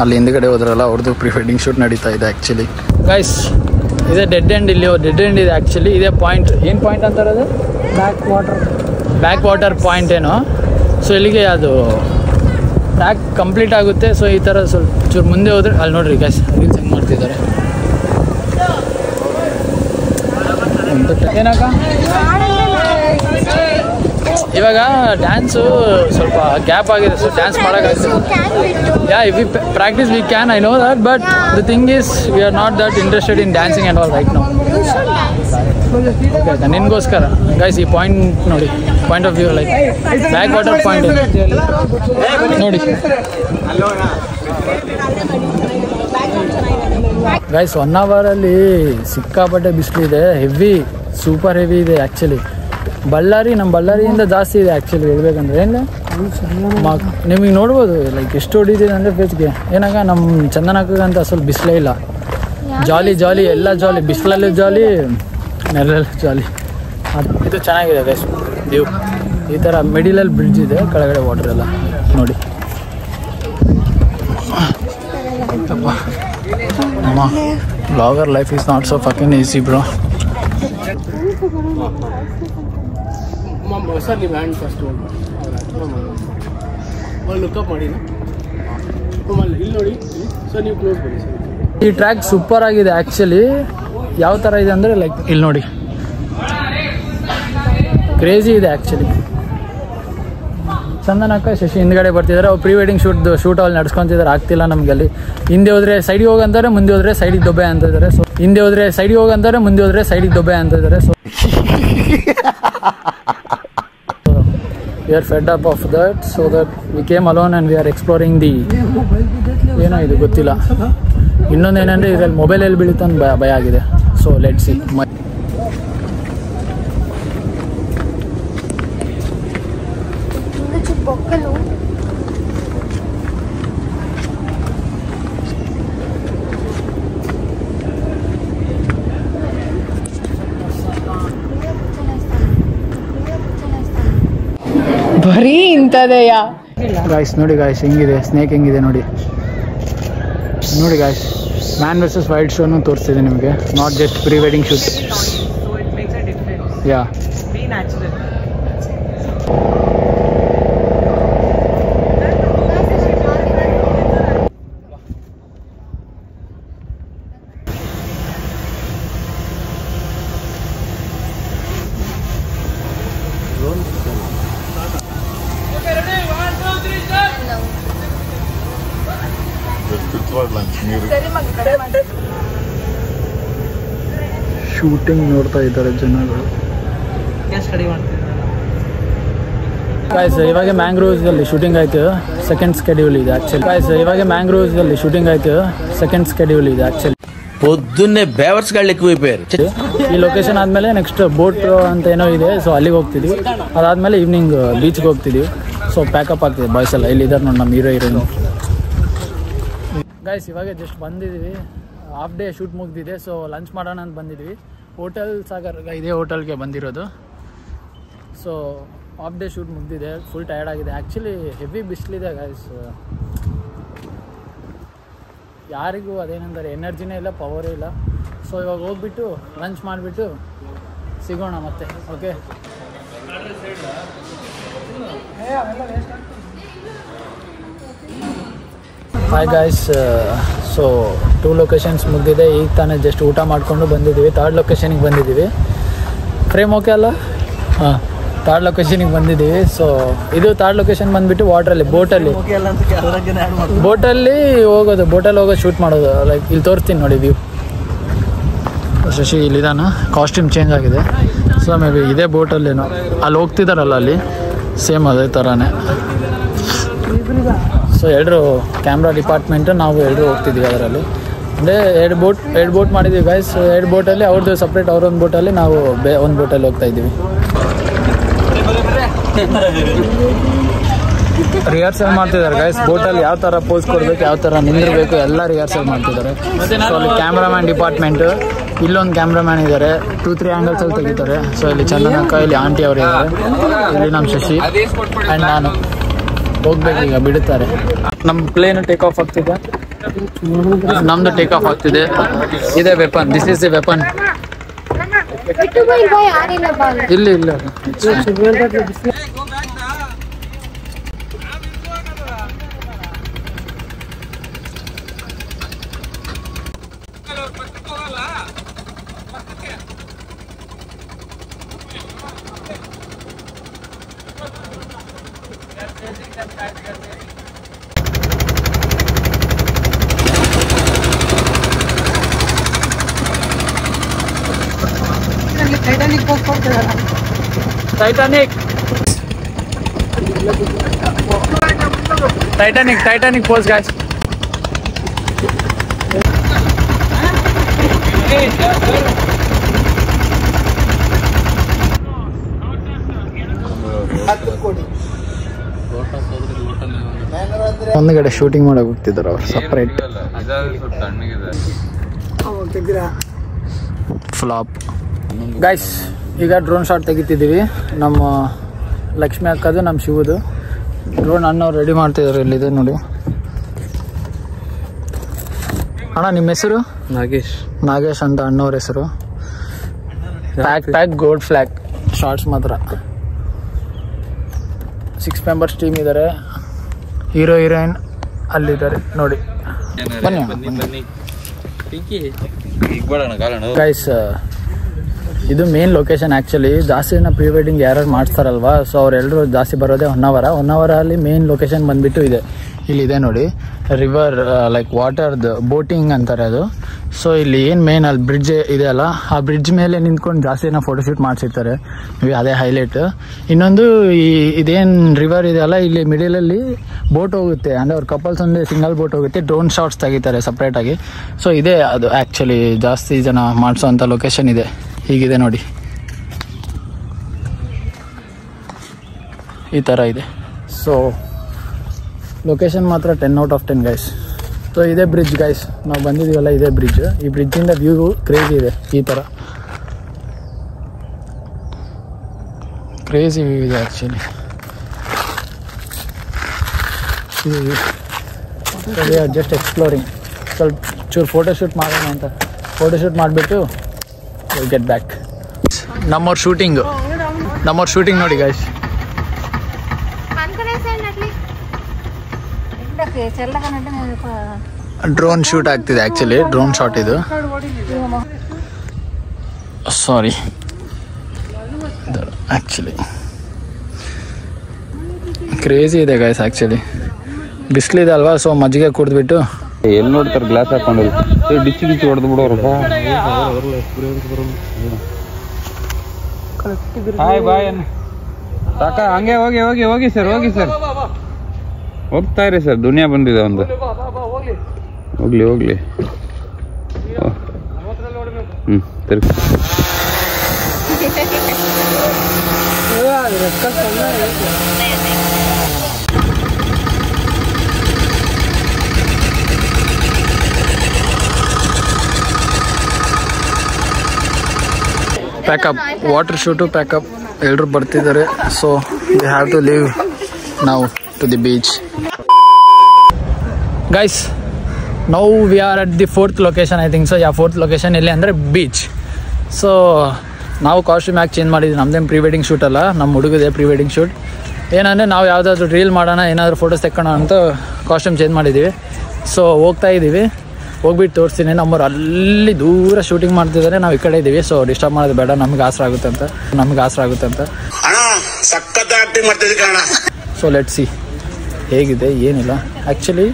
ಅಲ್ಲಿ ಹಿಂದ್ಗಡೆ ಹೋದ್ರಲ್ಲ, ಅವ್ರದ್ದು ಪ್ರೀ ವೆಡ್ಡಿಂಗ್ ಶೂಟ್ ನಡೀತಾ ಇದೆ ಆ್ಯಕ್ಚುಲಿ. ಗೈಸ್ ಇದೇ ಡೆಡ್ ಎಂಡ್, ಇಲ್ಲಿ ಡೆಡ್ ಎಂಡ್ ಇದೆ ಆ್ಯಕ್ಚುಲಿ. ಇದೇ ಪಾಯಿಂಟ್, ಏನು ಪಾಯಿಂಟ್ ಅಂತಾರೆ ಅದು? ಬ್ಯಾಕ್ ವಾಟರ್ ಪಾಯಿಂಟ್ ಏನೋ. ಸೊ ಇಲ್ಲಿಗೆ ಅದು ಟ್ರ್ಯಾಕ್ ಕಂಪ್ಲೀಟ್ ಆಗುತ್ತೆ. ಸೊ ಈ ಥರ ಸ್ವಲ್ಪ ಚೂರು ಮುಂದೆ ಹೋದ್ರೆ ಅಲ್ಲಿ ನೋಡ್ರಿ ಗೈಸ್ ರೀಲ್ಸ್ ಹೆಂಗೆ ಮಾಡ್ತಿದ್ದಾರೆ. ಏನಕ್ಕ ಇವಾಗ ಡ್ಯಾನ್ಸು ಸ್ವಲ್ಪ ಗ್ಯಾಪ್ ಆಗಿದೆ, ಸೊ ಡ್ಯಾನ್ಸ್ ಮಾಡೋಕ್ಕಾಗ್ತದೆ. Yeah if we practice we can, I know that, but the thing is we are not that interested in dancing and all right now. Okay ಆಯ್ತಾ, ನಿನಗೋಸ್ಕರ guys ಈ ಪಾಯಿಂಟ್ ನೋಡಿ, point of view like back water point ನೋಡಿ guys. 1 ಅವರಲ್ಲಿ ಸಿಕ್ಕಾಪಟ್ಟೆ ಬಿಸಿಲಿದೆ, heavy, super heavy ಇದೆ actually. ನಮ್ಮ ಬಳ್ಳಾರಿಯಿಂದ ಜಾಸ್ತಿ ಇದೆ ಆ್ಯಕ್ಚುಲಿ ಹೇಳ್ಬೇಕಂದ್ರೆ. ಏನು ನಿಮಗೆ ನೋಡ್ಬೋದು ಲೈಕ್ ಎಷ್ಟು ಹೊಡಿದಿದೆ ಅಂದರೆ ಫೇಸ್ಗೆ. ಏನಾಗ ನಮ್ಮ ಚಂದನಕ್ಕಂತ ಸ್ವಲ್ಪ ಬಿಸಿಲೇ ಇಲ್ಲ. ಜಾಲಿ ಎಲ್ಲ ಜಾಲಿ, ಬಿಸಿಲಲ್ಲೂ ಜಾಲಿ, ನೆರಳಲ್ಲೂ ಜಾಲಿ. ಇದು ಚೆನ್ನಾಗಿದೆ ಗೈಸ್ ವ್ಯೂ. ಈ ಥರ ಮಿಡಿಲಲ್ಲಿ ಬ್ರಿಡ್ಜ್ ಇದೆ, ಕೆಳಗಡೆ ವಾಟರ್ ಎಲ್ಲ ನೋಡಿ. ಅಮ್ಮ blogger life is not so fucking easy bro. Sir ನೀವು ಹ್ಯಾಂಡ್ ಫಸ್ಟ್ ಲುಕ್ಅಪ್ ಮಾಡಿ ಇಲ್ಲಿ ನೋಡಿ ಸರ್, ನೀವು ಕ್ಲೋಸ್ ಬನ್ನಿ ಸರ್. ಈ ಟ್ರ್ಯಾಕ್ ಸೂಪರ್ ಆಗಿದೆ ಆ್ಯಕ್ಚುಲಿ. ಯಾವ ಥರ ಇದೆ ಅಂದರೆ ಲೈಕ್ ಇಲ್ಲಿ ನೋಡಿ, ಕ್ರೇಜಿ ಇದೆ ಆ್ಯಕ್ಚುಲಿ. ಚಂದನಕ್ಕ ಶಶಿ ಹಿಂದ್ಗಡೆ ಬರ್ತಿದ್ದಾರೆ, ಅವ್ರು ಪ್ರೀ ವೆಡ್ಡಿಂಗ್ ಶೂಟ್ ಅಲ್ಲಿ ನಡ್ಸ್ಕೊತಿದ್ದಾರೆ. ಆಗ್ತಿಲ್ಲ ನಮ್ಗೆ ಅಲ್ಲಿ. ಹಿಂದೆ ಹೋದ್ರೆ ಸೈಡಿಗೆ ಹೋಗಂತಾರೆ, ಮುಂದೆ ಹೋದ್ರೆ ಸೈಡಿಗೆ ದೊಬ್ಬೆ ಅಂತ ಇದ್ದಾರೆ. ಸೊ ಹಿಂದೆ ಹೋದ್ರೆ ಸೈಡಿಗೆ ಹೋಗಂತಾರೆ, ಮುಂದೆ ಹೋದ್ರೆ ಸೈಡಿಗೆ ದೊಬ್ಬೆ ಅಂತ ಇದ್ದಾರೆ. So we are fed up of that, so that we came alone and we are exploring the ಏನೋ ಇದು ಗೊತ್ತಿಲ್ಲ. ಇನ್ನೊಂದೇನೆಂದರೆ ಇದರಲ್ಲಿ ಮೊಬೈಲ್ ಎಲ್ಲಿ ಬೀಳುತ್ತೆ ಭಯ ಆಗಿದೆ. So let see. ಇಂಥದೆಯಾ ಗಾಯ್ಸ್ ನೋಡಿ ಗಾಯ್ಸ್ ಹೆಂಗಿದೆ ಸ್ನೇಕ್ ಹೆಂಗಿದೆ ನೋಡಿ ಗಾಯ್ಸ್ ಮ್ಯಾನ್ ವರ್ಸಸ್ ವೈಲ್ಡ್ ಶೋನು ತೋರಿಸ್ತಿದೆ ನಿಮಗೆ not just pre wedding shoot yeah shooting ನೋಡ್ತಾ ಇದ್ದಾರೆ ಜನಗಳು ಗಾಯ್ಸ್ ಇವಾಗ ಮ್ಯಾಂಗ್ರೋವ್ಸ್ ಅಲ್ಲಿ ಶೂಟಿಂಗ್ ಆಯ್ತು ಸೆಕೆಂಡ್ ಸ್ಕೆಡ್ಯೂಲ್ ಇದೆ ಆಕ್ಚುಲಿ పొద్దున్నే బేవర్స్ గాళ్ళు ఎక్కువైపోయారు ಈ ಲೊಕೇಶನ್ ಆದ್ಮೇಲೆ ನೆಕ್ಸ್ಟ್ ಬೋಟ್ ಅಂತ ಏನೋ ಇದೆ ಸೊ ಅಲ್ಲಿಗೆ ಹೋಗ್ತಿದ್ವಿ ಅದಾದ್ಮೇಲೆ ಈವ್ನಿಂಗ್ ಬೀಚ್ಗೆ ಹೋಗ್ತಿದ್ವಿ ಸೊ ಪ್ಯಾಕಪ್ ಆಗ್ತಿದೆ ಬಾಯ್ಸ್ ಎಲ್ಲ ಇಲ್ಲಿ ಇದ್ದಾರೆ ನೋಡಿ ನಮ್ಮ ಹೀರೋಯಿನ್ ಗಾಯ್ಸ್ ಇವಾಗ ಜಸ್ಟ್ ಬಂದಿದ್ದೀವಿ ಹಾಫ್ ಡೇ ಶೂಟ್ ಮುಗ್ದಿದೆ ಸೊ ಲಂಚ್ ಮಾಡೋಣ ಅಂತ ಬಂದಿದ್ವಿ ಹೋಟೆಲ್ ಸಾಗರ್ ಇದೇ ಹೋಟೆಲ್ಗೆ ಬಂದಿರೋದು ಸೊ ಹಾಫ್ ಡೇ ಶೂಟ್ ಮುಗ್ದಿದೆ ಫುಲ್ ಟಯರ್ಡ್ ಆಗಿದೆ ಆ್ಯಕ್ಚುಲಿ ಹೆವಿ ಬಿಸಿಲಿದೆ ಗಾಯ್ಸ್ ಯಾರಿಗೂ ಅದೇನೆಂದರೆ ಎನರ್ಜಿನೇ ಇಲ್ಲ ಪವರೇ ಇಲ್ಲ ಸೊ ಇವಾಗ ಹೋಗ್ಬಿಟ್ಟು ಲಂಚ್ ಮಾಡಿಬಿಟ್ಟು ಸಿಗೋಣ ಮತ್ತೆ okay hi guys so 2 locations ಮುಗಿದಿದೆ ಈಗ ತಾನೇ ಜಸ್ಟ್ ಊಟ ಮಾಡಿಕೊಂಡು ಬಂದಿದ್ದೀವಿ 3rd ಲೊಕೇಶನಿಗೆ ಬಂದಿದ್ದೀವಿ ಫ್ರೇಮ್ ಓಕೆ ಅಲ್ಲ ಹಾಂ 3rd ಲೊಕೇಶನಿಗೆ ಬಂದಿದ್ದೀವಿ ಸೊ ಇದು 3rd ಲೊಕೇಶನ್ ಬಂದುಬಿಟ್ಟು ವಾಟ್ರಲ್ಲಿ ಬೋಟಲ್ಲಿ ಹೋಗೋದು ಶೂಟ್ ಮಾಡೋದು ಲೈಕ್ ಇಲ್ಲಿ ತೋರಿಸ್ತೀನಿ ನೋಡಿ ವ್ಯೂ ಶಶಿ ಇಲ್ಲಿದಾನ ಕಾಸ್ಟ್ಯೂಮ್ ಚೇಂಜ್ ಆಗಿದೆ ಸೊ ಮೇ ಬಿ ಇದೇ ಬೋಟಲ್ಲೇನೋ ಅಲ್ಲಿ ಹೋಗ್ತಿದ್ದಾರಲ್ಲ ಅಲ್ಲಿ ಸೇಮ್ ಅದೇ ಥರನೇ ಸೊ ಎಲ್ಲರೂ ಕ್ಯಾಮ್ರಾ ಡಿಪಾರ್ಟ್ಮೆಂಟು ನಾವು ಎಲ್ಲರೂ ಹೋಗ್ತಿದ್ದೀವಿ ಅದರಲ್ಲಿ ಅಂದರೆ 2 ಬೋಟ್ ಮಾಡಿದ್ದೀವಿ ಗೈಸ್ 2 ಬೋಟಲ್ಲಿ ಅವ್ರದ್ದು ಸಪ್ರೇಟ್ ಅವ್ರೊಂದು ಬೋಟಲ್ಲಿ ನಾವು ಒಂದು ಬೋಟಲ್ಲಿ ಹೋಗ್ತಾ ಇದ್ದೀವಿ ರಿಹರ್ಸಲ್ ಮಾಡ್ತಿದ್ದಾರೆ ಗೈಸ್ ಬೋಟಲ್ಲಿ ಯಾವ ಥರ ಪೋಸ್ ಕೊಡಬೇಕು ಯಾವ ಥರ ನಿಂದಿರಬೇಕು ಎಲ್ಲ ರಿಹರ್ಸಲ್ ಮಾಡ್ತಿದ್ದಾರೆ ಸೊ ಅಲ್ಲಿ ಕ್ಯಾಮ್ರಾಮ್ಯಾನ್ ಡಿಪಾರ್ಟ್ಮೆಂಟು ಇಲ್ಲೊಂದು ಕ್ಯಾಮ್ರಾಮ್ಯಾನ್ ಇದ್ದಾರೆ 2-3 ಆ್ಯಂಗಲ್ಸಲ್ಲಿ ತೆಗಿತಾರೆ ಸೊ ಇಲ್ಲಿ ಚಂದನಕ್ಕ ಇಲ್ಲಿ ಆಂಟಿ ಅವರು ಇದ್ದಾರೆ ಇಲ್ಲಿ ನಮ್ಮ ಶಶಿ ಆ್ಯಂಡ್ ನಾನು ಹೋಗ್ಬೇಕು ಈಗ ಬಿಡುತ್ತಾರೆ ನಮ್ಮ ಪ್ಲೇನ್ ಟೇಕ್ ಆಫ್ ಆಗ್ತಿದೆ ನಮ್ದು ಟೇಕ್ ಆಫ್ ಆಗ್ತಿದೆ ಇದೆ weapon this is the weapon ಇಲ್ಲ ಇಲ್ಲ Titanic pose guys. ಒಂದುಗಡೆ ಶೂಟಿಂಗ್ ಮಾಡಕ್ಕೆ ಹೋಗ್ತಿದ್ದಾರೆ ಅವ್ರು ಸಪ್ರೇಟ್ ಫ್ಲಾಪ್ ಗೈಸ್ ಈಗ ಡ್ರೋನ್ ಶಾಟ್ ತೆಗಿತಿದ್ದೀವಿ ನಮ್ಮ ಲಕ್ಷ್ಮಿ ಅಕ್ಕದು ನಮ್ಮ ಶಿವದು ಡ್ರೋನ್ ಅಣ್ಣವ್ರು ರೆಡಿ ಮಾಡ್ತಿದ್ದಾರೆ ಇಲ್ಲಿದೆ ನೋಡಿ ಅಣ್ಣ ನಿಮ್ಮ ಹೆಸರು ನಾಗೇಶ್ ಅಂತ ಅಣ್ಣವ್ರ ಹೆಸರು ಪ್ಯಾಕ್ ಗೋಲ್ಡ್ ಫ್ಲ್ಯಾಗ್ ಶಾರ್ಟ್ಸ್ ಮಾತ್ರ 6 ಮೆಂಬರ್ಸ್ ಟೀಮ್ ಇದ್ದಾರೆ ಹೀರೋಯಿನ್ ಅಲ್ಲಿದ್ದಾರೆ ನೋಡಿ ಬನ್ನಿ ಗೈಸ್ ಇದು ಮೇನ್ ಲೊಕೇಶನ್ ಆ್ಯಕ್ಚುಲಿ ಜಾಸ್ತಿ ಜನ ಪ್ರೀ ವೆಡ್ಡಿಂಗ್ ಯಾರು ಮಾಡ್ತಾರಲ್ವಾ ಸೊ ಅವರೆಲ್ಲರೂ ಜಾಸ್ತಿ ಬರೋದೇ ಹೊನ್ನಾವರ ಅಲ್ಲಿ ಮೇನ್ ಲೊಕೇಶನ್ ಬಂದುಬಿಟ್ಟು ಇದೆ ಇಲ್ಲಿದೆ ನೋಡಿ ರಿವರ್ ಲೈಕ್ ವಾಟರ್ದು ಬೋಟಿಂಗ್ ಅಂತಾರೆ ಅದು ಸೊ ಇಲ್ಲಿ ಏನು ಮೇನ್ ಅಲ್ಲಿ ಬ್ರಿಡ್ಜ್ ಇದೆ ಅಲ್ಲ ಆ ಬ್ರಿಡ್ಜ್ ಮೇಲೆ ನಿಂತ್ಕೊಂಡು ಜಾಸ್ತಿ ಜನ ಫೋಟೋಶೂಟ್ ಮಾಡಿಸಿರ್ತಾರೆ ಅದೇ ಹೈಲೈಟ್ ಇನ್ನೊಂದು ಇದೇನು ರಿವರ್ ಇದೆ ಅಲ್ಲ ಇಲ್ಲಿ ಮಿಡಲಲ್ಲಿ ಬೋಟ್ ಹೋಗುತ್ತೆ ಅಂದರೆ ಅವ್ರ ಕಪಲ್ಸ್ ಒಂದೇ ಸಿಂಗಲ್ ಬೋಟ್ ಹೋಗುತ್ತೆ ಡ್ರೋನ್ ಶಾಟ್ಸ್ ತೆಗಿತಾರೆ ಸಪ್ರೇಟಾಗಿ ಸೊ ಇದೇ ಅದು ಆ್ಯಕ್ಚುಲಿ ಜಾಸ್ತಿ ಜನ ಮಾಡಿಸೋವಂಥ ಲೊಕೇಶನ್ ಇದೆ ಹೀಗಿದೆ ನೋಡಿ ಈ ಥರ ಇದೆ ಸೊ ಲೊಕೇಶನ್ ಮಾತ್ರ 10 out of 10 ಗೈಸ್ ಸೊ ಇದೇ ಬ್ರಿಡ್ಜ್ ಗೈಸ್ ನಾವು ಬಂದಿದ್ದೀವಲ್ಲ ಇದೇ ಬ್ರಿಡ್ಜ್ ಈ ಬ್ರಿಡ್ಜಿಂದ ವ್ಯೂ ಕ್ರೇಜಿ ಇದೆ ಈ ಥರ ಕ್ರೇಜಿ ವ್ಯೂ ಇದೆ ಆ್ಯಕ್ಚುಲಿ ಜಸ್ಟ್ ಎಕ್ಸ್ಪ್ಲೋರಿಂಗ್. ಸ್ವಲ್ಪ ಚೂರು ಫೋಟೋಶೂಟ್ ಮಾಡೋಣ ಅಂತ ಫೋಟೋಶೂಟ್ ಮಾಡಿಬಿಟ್ಟು ಗೆಟ್ ಬ್ಯಾಕ್. ನಮ್ಮವ್ರ ಶೂಟಿಂಗ್ ನೋಡಿ ಗೈಸ್. ಡ್ರೋನ್ ಶೂಟ್ ಆಗ್ತಿದೆ ಆ್ಯಕ್ಚುಲಿ, ಡ್ರೋನ್ ಶಾಟ್ ಇದು. ಸಾರಿ ಆ್ಯಕ್ಚುಲಿ ಕ್ರೇಜಿ ಇದೆ ಗೈಸ್. ಆ್ಯಕ್ಚುಲಿ ಬಿಸಿಲಿದೆ ಅಲ್ವಾ, ಸೊ ಮಜ್ಜಿಗೆ ಕುಡಿದ್ಬಿಟ್ಟು ಎಲ್ಲಿ ನೋಡ್ತಾರೆ ಗ್ಲಾಸ್ ಹಾಕೊಂಡು ಡಿಚ್ಚಿ ಹೊಡೆದು ಬಿಡೋರು. ಹಾಯ್ ಬಾಯ್ ಸಾಕ, ಹಂಗೆ ಹೋಗಿ ಸರ್ ಹೋಗ್ತಾ ಇರಿ ಸರ್. ದುನಿಯಾ ಬಂದಿದೆ ಒಂದು, ಹೋಗ್ಲಿ ತಿರ್ಗಿ. ಪ್ಯಾಕಪ್, ವಾಟರ್ ಶೂಟು ಪ್ಯಾಕಪ್ ಎಲ್ಲರೂ ಬರ್ತಿದ್ದಾರೆ. So we have to leave now to the beach. Guys now we are at the 4th location I think. So 4th location ಎಲ್ಲಿ ಅಂದರೆ ಬೀಚ್. ಸೊ ನಾವು ಕಾಸ್ಟ್ಯೂಮ್ ಯಾಕೆ ಚೇಂಜ್ ಮಾಡಿದ್ವಿ, ನಮ್ಮದೇನು ಪ್ರೀ ವೆಡ್ಡಿಂಗ್ ಶೂಟ್ ಅಲ್ಲ, ನಮ್ಮ ಹುಡುಗದೇ ಪ್ರೀ ವೆಡ್ಡಿಂಗ್ ಶೂಟ್. ಏನಂದರೆ ನಾವು ಯಾವುದಾದ್ರೂ ರೀಲ್ ಮಾಡೋಣ, ಏನಾದರೂ ಫೋಟೋಸ್ ತೆಕ್ಕೋಣ ಅಂತ ಕಾಸ್ಟ್ಯೂಮ್ ಚೇಂಜ್ ಮಾಡಿದ್ದೀವಿ. ಸೊ ಹೋಗ್ತಾ ಇದ್ದೀವಿ, ಹೋಗ್ಬಿಟ್ಟು ತೋರಿಸ್ತೀನಿ. ನಮ್ಮವ್ರು ಅಲ್ಲಿ ದೂರ ಶೂಟಿಂಗ್ ಮಾಡ್ತಿದ್ದಾರೆ, ನಾವು ಈ ಕಡೆ ಇದ್ದೀವಿ. ಸೊ ಡಿಸ್ಟರ್ಬ್ ಮಾಡೋದು ಬೇಡ, ನಮ್ಗೆ ಆಸರ ಆಗುತ್ತೆ ಅಂತ. ಸೊ ಲೆಟ್ ಸಿ ಹೇಗಿದೆ ಏನಿಲ್ಲ. ಆ್ಯಕ್ಚುಲಿ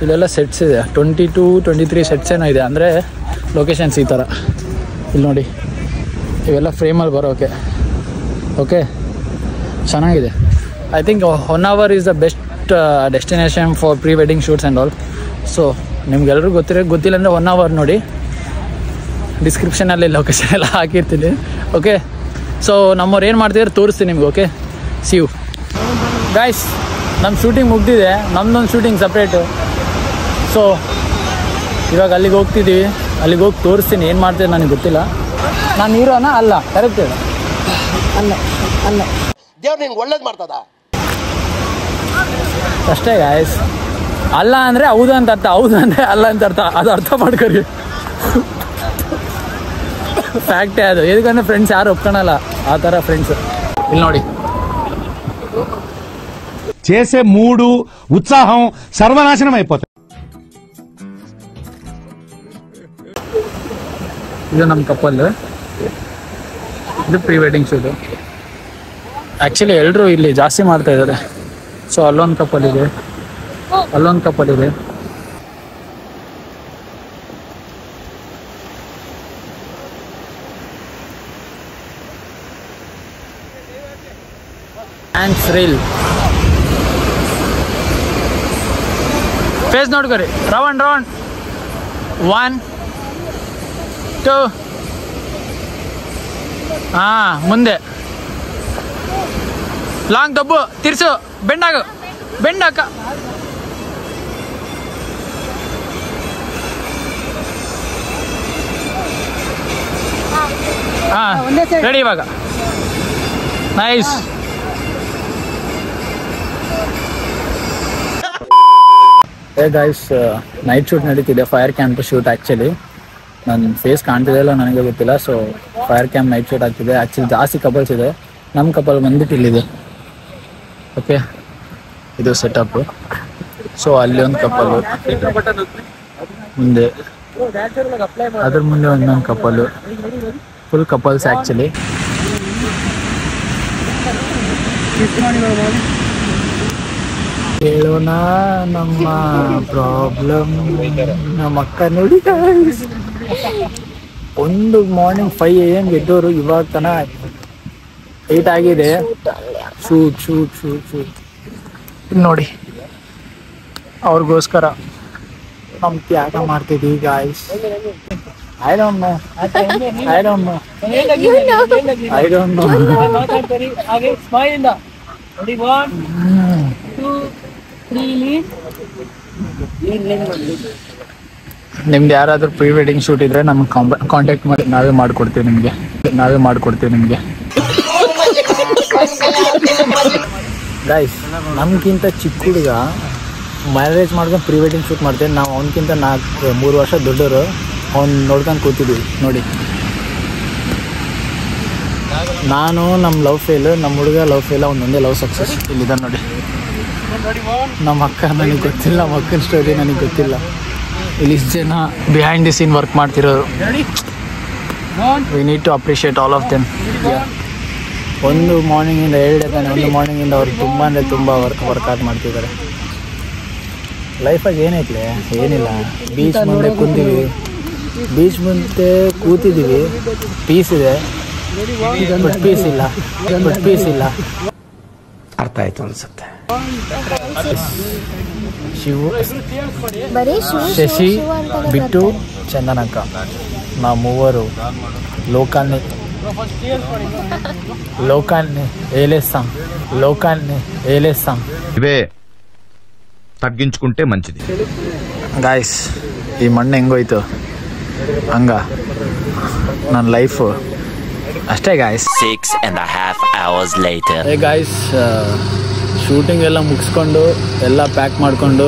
ಇಲ್ಲೆಲ್ಲ ಸೆಟ್ಸ್ ಇದೆ, 22-23 ಸೆಟ್ಸ್ ಏನೋ ಇದೆ. ಅಂದರೆ ಲೊಕೇಶನ್ಸ್ ಈ ಥರ ಇಲ್ಲಿ ನೋಡಿ, ಇವೆಲ್ಲ ಫ್ರೇಮಲ್ಲಿ ಬರೋಕೆ. ಓಕೆ, ಚೆನ್ನಾಗಿದೆ. I think Honnavar is the best destination for pre wedding shoots and all. So ನಿಮ್ಗೆಲ್ಲರೂ ಗೊತ್ತಿಲ್ಲ ಅಂದರೆ ಹೊನ್ನಾವರ್ ನೋಡಿ, ಡಿಸ್ಕ್ರಿಪ್ಷನಲ್ಲಿ ಲೊಕೇಶನ್ ಎಲ್ಲ ಹಾಕಿರ್ತೀನಿ. ಓಕೆ, ಸೊ ನಮ್ಮವ್ರು ಏನು ಮಾಡ್ತಿದ್ದಾರೆ ತೋರಿಸ್ತೀನಿ ನಿಮ್ಗೆ. Okay, see you guys. ನಮ್ಮ ಶೂಟಿಂಗ್ ಮುಗ್ದಿದೆ, ನಮ್ಮದೊಂದು ಶೂಟಿಂಗ್ ಸಪ್ರೇಟು. ಸೊ ಇವಾಗ ಅಲ್ಲಿಗೆ ಹೋಗ್ತಿದ್ದೀವಿ, ಅಲ್ಲಿಗೆ ಹೋಗಿ ತೋರಿಸ್ತೀನಿ ಏನು ಮಾಡ್ತೀನಿ ನನಗೆ ಗೊತ್ತಿಲ್ಲ. ನಾನು ಹೀರೋನಾ ಅಲ್ಲ, ಕರೆಕ್ಟ್ ಹೇಳು. ಅಲ್ಲ ದೇವ್ರು ನಿನ್ಗೆ ಒಳ್ಳೇದು ಮಾಡ್ತದ ಅಷ್ಟೇ ಗಾಯ್ಸ್. ಅಲ್ಲ ಅಂದರೆ ಹೌದು ಅಂತ ಅರ್ಥ, ಹೌದು ಅಂದರೆ ಅಲ್ಲ ಅಂತ ಅರ್ಥ. ಅದು ಅರ್ಥ ಮಾಡ್ಕೊರಿ, ಫ್ಯಾಕ್ಟೇ ಅದು. ಎದಕ್ಕಂದ್ರೆ ಫ್ರೆಂಡ್ಸ್ ಯಾರು ಒಪ್ಕೊಳಲ್ಲ ಆ ಥರ ಫ್ರೆಂಡ್ಸ್. ಇಲ್ಲಿ ನೋಡಿ, చేసే మూడు ఉత్సాహం సర్వనాశనం అయిపోతుంది. ಇದು ನಮ್ಮ ಕಪಲ್, ಇದು ಪ್ರೀ ವೆಡ್ಡಿಂಗ್ ಶೂಟು. ಆ್ಯಕ್ಚುಲಿ ಎಲ್ಲರೂ ಇಲ್ಲಿ ಜಾಸ್ತಿ ಮಾಡ್ತಾ ಇದ್ದಾರೆ. ಸೊ ಅಲ್ಲೊಂದು ಕಪಲ್ ಇದೆ, ಅಲ್ಲೊಂದು ಕಪಲ್ ಇದೆ. ಡ್ಯಾನ್ಸ್ ರೀಲ್ ಫೇಸ್ ನೋಡ್ಕೊರಿ. ರೌಂಡ್ 1 2 ಹಾಂ, ಮುಂದೆ ಲಾಂಗ್ ದಬ್ಬು, ತಿರ್ಸು, ಬೆಂಡಾಕ ಹಾಂ, ರೆಡಿ ಇವಾಗ. ನೈಸ್. ಗೈಸ್, ನೈಟ್ ಶೂಟ್ ನಡೀತಿದೆ, ಫೈರ್ ಕ್ಯಾಂಪ್ ಶೂಟ್. ಆ್ಯಕ್ಚುಲಿ ನನ್ನ ಫೇಸ್ ಕಾಣ್ತಿದೆ ಇಲ್ಲ ನನಗೆ ಗೊತ್ತಿಲ್ಲ. So fire camp night shoot ಆಗ್ತಿದೆ. ಆ್ಯಕ್ಚುಲಿ ಜಾಸ್ತಿ ಕಪಲ್ಸ್ ಇದೆ, ನಮ್ಮ ಕಪಲ್ ಬಂದ್ಬಿಟ್ಟು ಇಲ್ಲಿದೆ. ಓಕೆ, ಇದು ಸೆಟಪ್. ಸೊ ಅಲ್ಲಿ ಒಂದು ಕಪಲ್ಲು, ಮುಂದೆ ಅದ್ರ ಮುಂದೆ ಒಂದೊಂದು ಕಪಲ್ಲು, ಫುಲ್ ಕಪಲ್ಸ್ ಆ್ಯಕ್ಚುಲಿ. ಹೇಳೋಣ ನಮ್ಮ ಪ್ರಾಬ್ಲಮ್. ನಮ್ಮ ಅಕ್ಕ ನೋಡಿ ಒಂದು ಮಾರ್ನಿಂಗ್ 5 AM ಎದ್ದೋರು, ಇವಾಗ ತನ 8 ಆಗಿದೆ. ಶೂಟ್ ಇಲ್ಲಿ ನೋಡಿ, ಅವ್ರಿಗೋಸ್ಕರ ನಮ್ಮ ತ್ಯಾಗ ಮಾಡ್ತಿದ್ದೀವಿ guys. I don't know. Ready, 1 2 3 lead. ನಿಮ್ದು ಯಾರಾದರೂ ಪ್ರೀ ವೆಡ್ಡಿಂಗ್ ಶೂಟ್ ಇದ್ರೆ ನಮ್ಗೆ ಕಾಂಟ್ಯಾಕ್ಟ್ ಮಾಡಿ, ನಾವೇ ಮಾಡಿಕೊಡ್ತೀವಿ ನಿಮಗೆ. ಗೈಸ್, ನಮ್ಗಿಂತ ಚಿಕ್ಕ ಹುಡುಗ ಮ್ಯಾರೇಜ್ ಮಾಡ್ಕೊಂಡು ಪ್ರೀ ವೆಡ್ಡಿಂಗ್ ಶೂಟ್ ಮಾಡ್ತೇನೆ. ನಾವು ಅವನಕ್ಕಿಂತ 3 ವರ್ಷ ದೊಡ್ಡವರು. ಅವ್ನು ನೋಡ್ಕೊಂಡು ಕೂತಿದ್ವಿ ನೋಡಿ. ನಾನು ನಮ್ಮ ಲವ್ ಫೇಲ್, ನಮ್ಮ ಹುಡುಗ ಲವ್ ಫೇಲ್, ಒಂದೊಂದೇ ಲವ್ ಸಕ್ಸಸ್. ಇಲ್ಲಿದ್ದ ನೋಡಿ. ನಮ್ಮ ಅಕ್ಕ ನನಗೆ ಗೊತ್ತಿಲ್ಲ, ನಮ್ಮ ಅಕ್ಕನ ಸ್ಟೋರಿ ನನಗೆ ಗೊತ್ತಿಲ್ಲ. ಇಲ್ಲಿ ಇಷ್ಟು ಜನ ಬಿಹೈಂಡ್ ದಿ ಸೀನ್ ವರ್ಕ್ ಮಾಡ್ತಿರೋರು. We need to appreciate all of them. ಒಂದು ಮಾರ್ನಿಂಗಿಂದ 2 ಡೇ ತಾನೆ, ಒಂದು ಮಾರ್ನಿಂಗಿಂದ ಅವ್ರು ತುಂಬ ಅಂದರೆ ತುಂಬ ವರ್ಕೌಟ್ ಮಾಡ್ತಿದ್ದಾರೆ. ಲೈಫಾಗಿ ಏನೈತ್ಲೆ? ಏನಿಲ್ಲ. ಬೀಚ್ ಮುಂದೆ ಕುಂತೀವಿ, ಬೀಚ್ ಮುಂದೆ ಕೂತಿದ್ದೀವಿ. ಪೀಸ್ ಇದೆ, ಬಟ್ ಪೀಸ್ ಇಲ್ಲ. ಅರ್ಥ ಆಯ್ತು ಅನ್ಸುತ್ತೆ. ಶಿವು, ಶಶಿ, ಬಿಟ್ಟು, ಚಂದನಕ್ಕ, ನಾವು ಮೂವರು లోకాన్ని ఏలేస్తాం. ఇవే తగ్గించుకుంటే మంచిది. ಗಾಯ್ಸ್, ಈ ಮಣ್ಣು ಹೆಂಗೋಯ್ತು ಹಂಗ ನನ್ನ ಲೈಫ್ ಅಷ್ಟೇ guys. 6.5 hours later. Guys, shooting ಎಲ್ಲ ಮುಗಿಸ್ಕೊಂಡು ಎಲ್ಲ ಪ್ಯಾಕ್ ಮಾಡಿಕೊಂಡು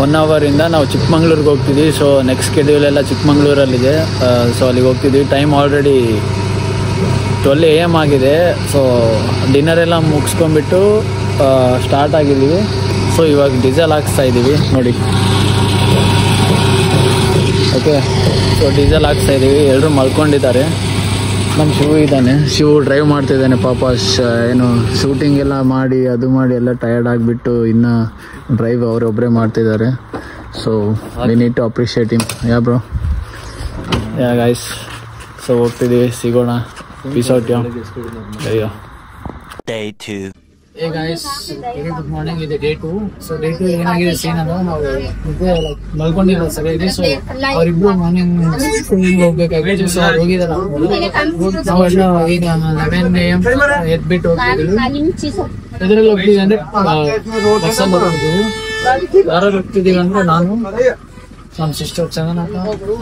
1 ಅವರಿಂದ ನಾವು ಚಿಕ್ಕಮಂಗ್ಳೂರಿಗೆ ಹೋಗ್ತಿದ್ವಿ. ಸೊ ನೆಕ್ಸ್ಟ್ ಶೆಡ್ಯೂಲ್ ಎಲ್ಲ ಚಿಕ್ಕಮಂಗ್ಳೂರಲ್ಲಿದೆ. ಸೊ ಅಲ್ಲಿಗೆ ಹೋಗ್ತಿದ್ವಿ. ಟೈಮ್ ಆಲ್ರೆಡಿ 12 AM ಆಗಿದೆ. ಸೊ ಡಿನ್ನರ್ ಎಲ್ಲ ಮುಗಿಸ್ಕೊಂಡ್ಬಿಟ್ಟು ಸ್ಟಾರ್ಟ್ ಆಗಿದ್ದೀವಿ. ಸೊ ಇವಾಗ ಡೀಸೆಲ್ ಹಾಕ್ಸ್ತಾ ಇದ್ದೀವಿ ನೋಡಿ. ಓಕೆ, ಸೊ ಡೀಸೆಲ್ ಹಾಕ್ಸ್ತಾ ಇದ್ದೀವಿ. ಎಲ್ಲರೂ ಮಲ್ಕೊಂಡಿದ್ದಾರೆ. ನಮ್ಮ ಶಿವು ಇದ್ದಾನೆ. ಶಿವು ಡ್ರೈವ್ ಮಾಡ್ತಿದ್ದಾನೆ ಪಾಪ. ಏನು ಶೂಟಿಂಗ್ ಎಲ್ಲ ಮಾಡಿ ಅದು ಮಾಡಿ ಎಲ್ಲ ಟಯರ್ಡ್ ಆಗಿಬಿಟ್ಟು ಇನ್ನು ಡ್ರೈವ್ ಅವರೊಬ್ಬರೇ ಮಾಡ್ತಿದ್ದಾರೆ. So we need to appreciate him. Yeah bro, yeah guys. So ಹೋಗ್ತಿದ್ದೀವಿ, ಸಿಗೋಣ. Peace out. ಅಯ್ಯೋ. Day 2. Hey guys, very good morning. It's day 2. So day 2 ಏನಾಗಿದೆ ಸೀನ್ ಅಂದ್ರೆ ನಾವು ಮಲ್ಕೊಂಡಿರೋ ಸರಿಯಾಗಿ. ಸೊ ಅವರಿಬ್ರು ಮಾರ್ನಿಂಗ್ ಸ್ಕೂಲಿಗೆ ಹೋಗ್ಬೇಕಾಗಿತ್ತು. ಸೊ ಅವ್ರು ಹೋಗಿದ್ದಾರೆ. ನಾವೆಲ್ಲ ಈಗ 11 AM ಎದ್ಬಿಟ್ಟು ಹೋಗ್ತಿದ್ದೀವಿ. ಎದ್ರಲ್ಲಿ ಹೋಗ್ತಿದ್ದೀವಿ ಅಂದ್ರೆ ಬಸ್ಸಲ್ಲಿ ಹೋಗ್ತಿದ್ದೀವಿ. ಯಾರು ಹೋಗ್ತಿದ್ದೀವಿ ಅಂದ್ರೆ ನಾನು, ನಮ್ಮ ಸಿಸ್ಟರ್ ಚಂದನಕ್ಕ,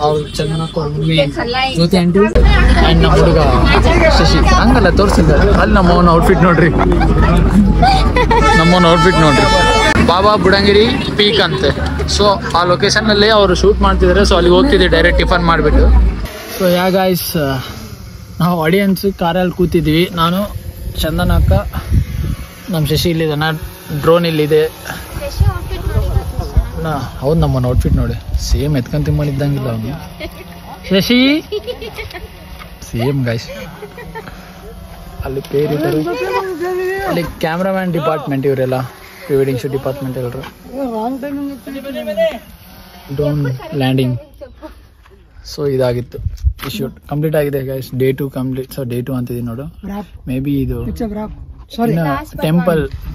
ಅವ್ರು ಚಂದನಕ್ಕ, ಮಮ್ಮಿ ಜ್ಯೋತಿ ಆಂಟಿ ಆ್ಯಂಡ್ ನಮ್ಮ ಹುಡುಗ ಶಶಿ. ಹಂಗಲ್ಲ ತೋರಿಸಿದ್ದಾರೆ ಅಲ್ಲಿ ನಮ್ಮವನ ಔಟ್ಫಿಟ್ ನೋಡ್ರಿ. ಬಾಬಾ ಬುಡಂಗಿರಿ ಪೀಕ್ ಅಂತೆ. ಸೊ ಆ ಲೊಕೇಶನ್ನಲ್ಲಿ ಅವರು ಶೂಟ್ ಮಾಡ್ತಿದ್ದಾರೆ. ಸೊ ಅಲ್ಲಿಗೆ ಹೋಗ್ತಿದ್ದೀವಿ ಡೈರೆಕ್ಟ್ ಟಿಫನ್ ಮಾಡಿಬಿಟ್ಟು. ಸೊ ಯಾ ಗಾಯ್ಸ್, ನಾವು ಆಡಿಯನ್ಸ್ ಕಾರಲ್ಲಿ ಕೂತಿದ್ದೀವಿ. ನಾನು, ಚಂದನಕ್ಕ, ನಮ್ಮ ಶಶಿ ಇಲ್ಲಿದ್ದಾನೆ, ಡ್ರೋನ್ ಇಲ್ಲಿದೆ. ಹೌದು, ನಮ್ಮನ್ನ ಔಟ್ಫಿಟ್ ನೋಡಿ. ಸೇಮ್ ಎತ್ಕೊಂಡ್ ತಿಮ್ಮನಿದ್ದಂಗಿಲ್ಲ ಅವನು. Shashi same guys. ಅಲ್ಲಿ ಪೇರಿದ್ದಾರೆ. ಅಲ್ಲಿ ಕ್ಯಾಮ್ರಾಮ್ಯಾನ್ ಡಿಪಾರ್ಟ್ಮೆಂಟ್ ಇವರೆಲ್ಲ, ಪ್ರೀ ವೆಡ್ಡಿಂಗ್ ಶೂಟ್ ಡಿಪಾರ್ಟ್ಮೆಂಟ್ ಎಲ್ಲರು. Drone landing. ಸೊ ಇದಾಗಿತ್ತು ಈ ಶೂಟ್. ಕಂಪ್ಲೀಟ್ ಆಗಿದೆ guys. Day 2 complete. So day 2 ಅಂತಿದ್ದೀನಿ ನೋಡು. ಮೇ ಬಿ ಇದು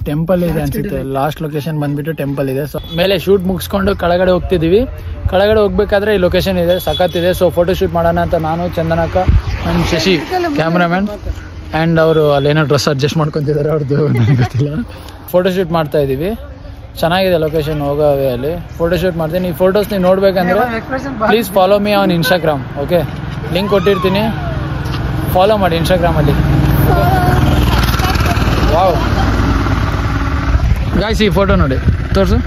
ಟೆಂಪಲ್ ಇದೆ ಅನ್ಸುತ್ತೆ. ಲಾಸ್ಟ್ ಲೊಕೇಶನ್ ಬಂದ್ಬಿಟ್ಟು ಟೆಂಪಲ್ ಇದೆ. ಸೊ ಮೇಲೆ ಶೂಟ್ ಮುಗಿಸ್ಕೊಂಡು ಕೆಳಗಡೆ ಹೋಗ್ತಿದ್ದೀವಿ. ಕೆಳಗಡೆ ಹೋಗ್ಬೇಕಾದ್ರೆ ಈ ಲೊಕೇಶನ್ ಇದೆ, ಸಖತ್ತಿದೆ. ಸೊ ಫೋಟೋ ಶೂಟ್ ಮಾಡೋಣ ಅಂತ ನಾನು, ಚಂದನಕ್ಕ ಆ್ಯಂಡ್ ಶಶಿ ಕ್ಯಾಮ್ರಾಮ್ಯಾನ್ ಆ್ಯಂಡ್ ಅವರು ಅಲ್ಲೇನೋ ಡ್ರೆಸ್ ಅಡ್ಜಸ್ಟ್ ಮಾಡ್ಕೊತಿದ್ದಾರೆ ಅವ್ರದ್ದು, ನನಗೆ ಗೊತ್ತಿಲ್ಲ. ಫೋಟೋ ಶೂಟ್ ಮಾಡ್ತಾ ಇದ್ದೀವಿ. ಚೆನ್ನಾಗಿದೆ ಲೊಕೇಶನ್. ಹೋಗೋವೆ ಅಲ್ಲಿ ಫೋಟೋ ಶೂಟ್ ಮಾಡ್ತೀನಿ. ಈ ಫೋಟೋಸ್ ನೀವು ನೋಡ್ಬೇಕಂದ್ರೆ please follow me on Instagram. Okay, link ಕೊಟ್ಟಿರ್ತೀನಿ, ಫಾಲೋ ಮಾಡಿ ಇನ್ಸ್ಟಾಗ್ರಾಮಲ್ಲಿ. ವಾವ್ ಗಾಯ್ಸ್, ಈ ಫೋಟೋ ನೋಡಿ, ತೋರಿಸು.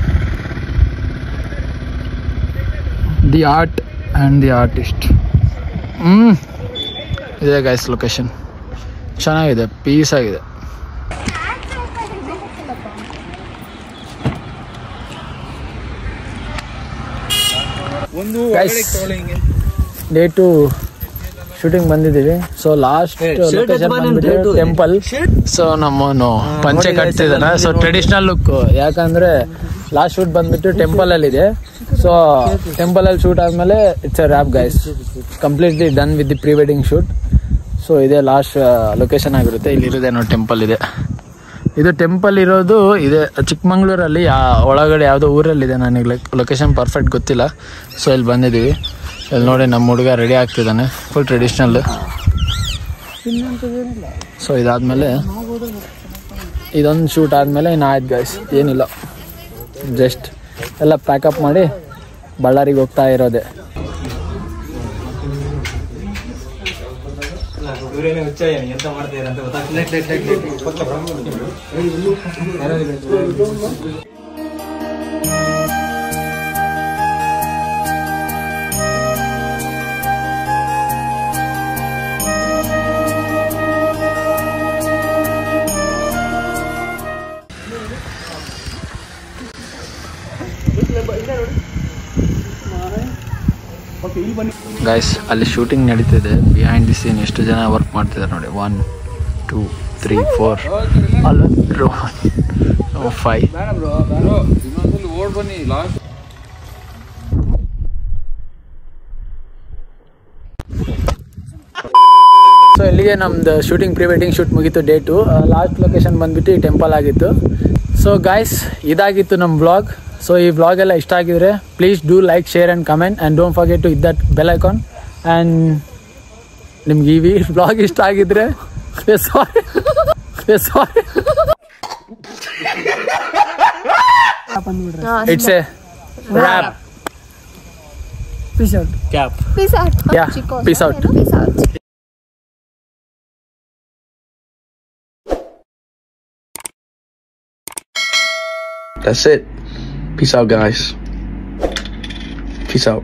The art and the artist. ಇದೆ ಗಾಯ್ಸ್ ಲೊಕೇಶನ್. ಚೆನ್ನಾಗಿದೆ, ಪೀಸ್ ಆಗಿದೆ. ಡೇ 2 ಶೂಟಿಂಗ್ ಬಂದಿದ್ದೀವಿ. ಸೊ ಲಾಸ್ಟ್ ಲೊಕೇಶನ್ ಬಂದ್ಬಿಟ್ಟು ಟೆಂಪಲ್. ಸೊ ನಮ್ಮನು ಪಂಚೆ ಕಟ್ತಿದ್ದಾನೆ. So traditional look. ಯಾಕಂದ್ರೆ ಲಾಸ್ಟ್ ಶೂಟ್ ಬಂದ್ಬಿಟ್ಟು ಟೆಂಪಲ್ ಅಲ್ಲಿ ಇದೆ. ಸೊ ಟೆಂಪಲ್ ಅಲ್ಲಿ ಶೂಟ್ ಆದ್ಮೇಲೆ it's a wrap guys. Completely done with the pre wedding shoot. So ಇದೇ ಲಾಸ್ಟ್ ಲೊಕೇಶನ್ ಆಗಿರುತ್ತೆ. ಇಲ್ಲಿ ಇರೋದೇ ನೋಡಿ, ಟೆಂಪಲ್ ಇದೆ. ಇದು ಟೆಂಪಲ್ ಇರೋದು ಇದೆ ಚಿಕ್ಕಮಂಗ್ಳೂರಲ್ಲಿ, ಒಳಗಡೆ ಯಾವುದೋ ಊರಲ್ಲಿದೆ. ನನಗೆ ಲೊಕೇಶನ್ ಪರ್ಫೆಕ್ಟ್ ಗೊತ್ತಿಲ್ಲ. ಸೊ ಇಲ್ಲಿ ಬಂದಿದ್ದೀವಿ. ಇಲ್ಲಿ ನೋಡಿ, ನಮ್ಮ ಹುಡುಗ ರೆಡಿ ಆಗ್ತಿದ್ದಾನೆ ಫುಲ್ ಟ್ರೆಡಿಷ್ನಲ್. ಸೊ ಇದಾದ್ಮೇಲೆ ಇದೊಂದು ಶೂಟ್ ಆದಮೇಲೆ ಇನ್ನು ಆಯ್ತು ಗೈಸ್, ಏನಿಲ್ಲ. ಜಸ್ಟ್ ಎಲ್ಲ ಪ್ಯಾಕಪ್ ಮಾಡಿ ಬಳ್ಳಾರಿಗೆ ಹೋಗ್ತಾ ಇರೋದೆ. ಗೈಸ್ ಅಲ್ಲಿ ಶೂಟಿಂಗ್ ನಡೀತಿದೆ. ಬಿಹೈಂಡ್ ದಿ ಸೀನ್ ಎಷ್ಟು ಜನ ವರ್ಕ್ ಮಾಡ್ತಿದ್ದಾರೆ ನೋಡಿ. 1 2 3 4 ಅಲ್ಲ 5. ಓಡ್ ಬನ್ನಿ ಲಾಸ್ಟ್. ಸೊ ಇಲ್ಲಿಗೆ ನಮ್ದು ಶೂಟಿಂಗ್ ಪ್ರೀ ವೆಡ್ಡಿಂಗ್ ಶೂಟ್ ಮುಗೀತು. ಡೇ 2 ಲಾಸ್ಟ್ ಲೊಕೇಶನ್ ಬಂದ್ಬಿಟ್ಟು ಈ ಟೆಂಪಲ್ ಆಗಿತ್ತು. ಸೊ ಗೈಸ್ ಇದಾಗಿತ್ತು ನಮ್ಮ ವ್ಲಾಗ್. ಸೊ ಈ ವ್ಲಾಗ್ ಎಲ್ಲ ಇಷ್ಟ ಆಗಿದ್ರೆ please do like, share and comment and don't forget to hit that bell icon. And ನಿಮ್ಗೆ ಈ ವ್ಲಾಗ್ ಇಷ್ಟ ಆಗಿದ್ರೆ it's a wrap. Peace out. Cap. Peace out. Yeah, peace out. Peace out. That's it. Peace out, guys. Peace out.